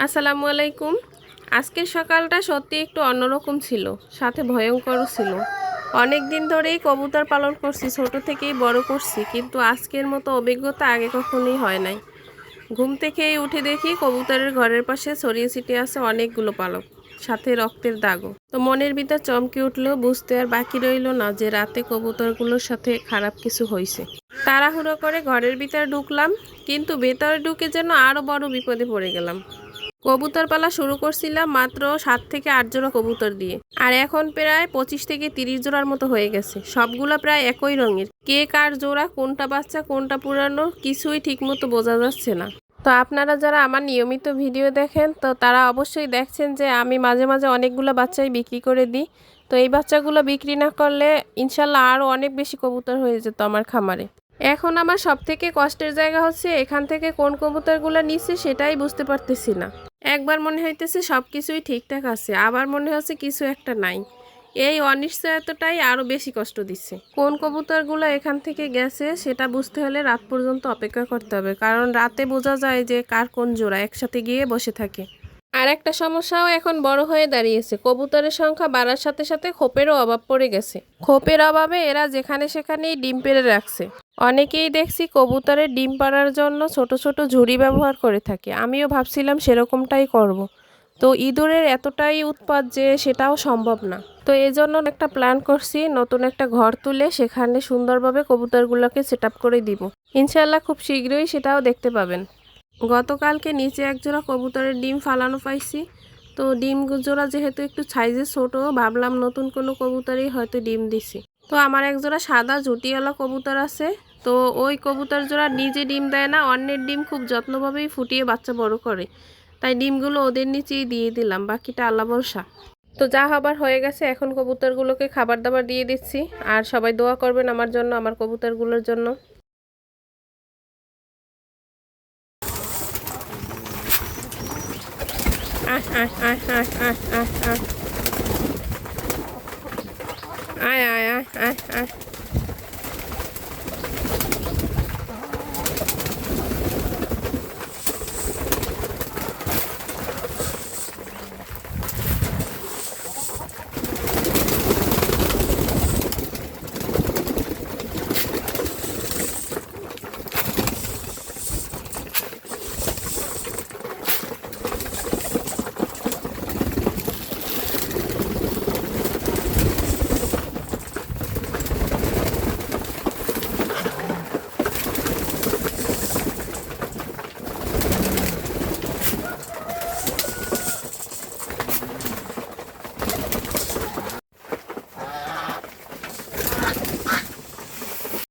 আসসালামু আলাইকুম। আজকের সকালটা সত্যি একটু অন্যরকম ছিল, সাথে ভয়ঙ্করও ছিল। অনেক দিন ধরেই কবুতর পালন করছি, ছোট থেকেই বড় করছি, কিন্তু আজকের মতো অভিজ্ঞতা আগে কখনোই হয় নাই। ঘুম থেকেই উঠে দেখি কবুতরের ঘরের পাশে ছড়িয়ে ছিটিয়ে আছে অনেকগুলো পালক, সাথে রক্তের দাগও। তো মনের ভিতর চমকে উঠলো, বুঝতে আর বাকি রইল না যে রাতে কবুতরগুলোর সাথে খারাপ কিছু হয়েছে। তাড়াহুড়ো করে ঘরের ভিতরে ঢুকলাম, কিন্তু ভেতরে ঢুকে যেন আরো বড় বিপদে পড়ে গেলাম। কবুতর পালা শুরু করছিলাম মাত্র 7 থেকে 8 জোড়া কবুতর দিয়ে, আর এখন প্রায় 25 থেকে 30 জোড়ার মতো হয়ে গেছে। সবগুলা প্রায় একই রঙের, কে কার জোড়া, কোনটা বাচ্চা কোনটা পুরানো কিছুই ঠিক মতো বোঝা যাচ্ছে না। তো আপনারা যারা আমার নিয়মিত ভিডিও দেখেন, তো তারা অবশ্যই দেখছেন যে আমি মাঝে মাঝে অনেকগুলো বাচ্চাই বিক্রি করে দিই। তো এই বাচ্চাগুলো বিক্রি না করলে ইনশাল্লাহ আরও অনেক বেশি কবুতর হয়ে যেত আমার খামারে। এখন আমার সব থেকে কষ্টের জায়গা হচ্ছে এখান থেকে কোন কবুতরগুলো নিচ্ছে সেটাই বুঝতে পারতেছি না। একবার মনে হইতেছে সব কিছুই ঠিকঠাক আছে, আবার মনে হচ্ছে কিছু একটা নাই। এই অনিশ্চয়তাটাই আরও বেশি কষ্ট দিচ্ছে। কোন কবুতরগুলো এখান থেকে গেছে সেটা বুঝতে হলে রাত পর্যন্ত অপেক্ষা করতে হবে, কারণ রাতে বোঝা যায় যে কার কোন জোড়া একসাথে গিয়ে বসে থাকে। আর একটা সমস্যাও এখন বড় হয়ে দাঁড়িয়েছে, কবুতরের সংখ্যা বাড়ার সাথে সাথে খোপেরও অভাব পড়ে গেছে। খোপের অভাবে এরা যেখানে সেখানেই ডিম পেড়ে রাখছে। অনেকেই দেখছি কবুতরের ডিম পাড়ার জন্য ছোট ছোট ঝুড়ি ব্যবহার করে থাকে, আমিও ভাবছিলাম সেরকমটাই করব। তো ইঁদুরের এতটাই উৎপাত যে সেটাও সম্ভব না। তো এই জন্য একটা প্ল্যান করছি, নতুন একটা ঘর তুলে সেখানে সুন্দরভাবে কবুতরগুলোকে সেট আপ করে দিব। ইনশাল্লাহ খুব শীঘ্রই সেটাও দেখতে পাবেন। গতকালকে নিচে একজোড়া কবুতরের ডিম ফালানো পাইছি। তো ডিম জোড়া যেহেতু একটু সাইজে ছোট, ভাবলাম নতুন কোনো কবুতরই হয়তো ডিম দিছি। তো আমার একজোড়া সাদা ঝুটিওয়ালা কবুতর আছে। তো ওই কবুতর জোড়া নিজে ডিম দেয় না, অন্যের ডিম খুব যত্নভাবেই ফুটিয়ে বাচ্চা বড় করে। তাই ডিমগুলো ওদের নিচেই দিয়ে দিলাম, বাকিটা আল্লাহ ভরসা। তো যা হবার হয়ে গেছে, এখন কবুতরগুলোকে খাবার দাবার দিয়ে দিচ্ছি। আর সবাই দোয়া করবেন আমার জন্য, আমার কবুতরগুলোর জন্য। আয় আয় আয় আয় আয় আয় আয় আয় আয় আয় আয় আয়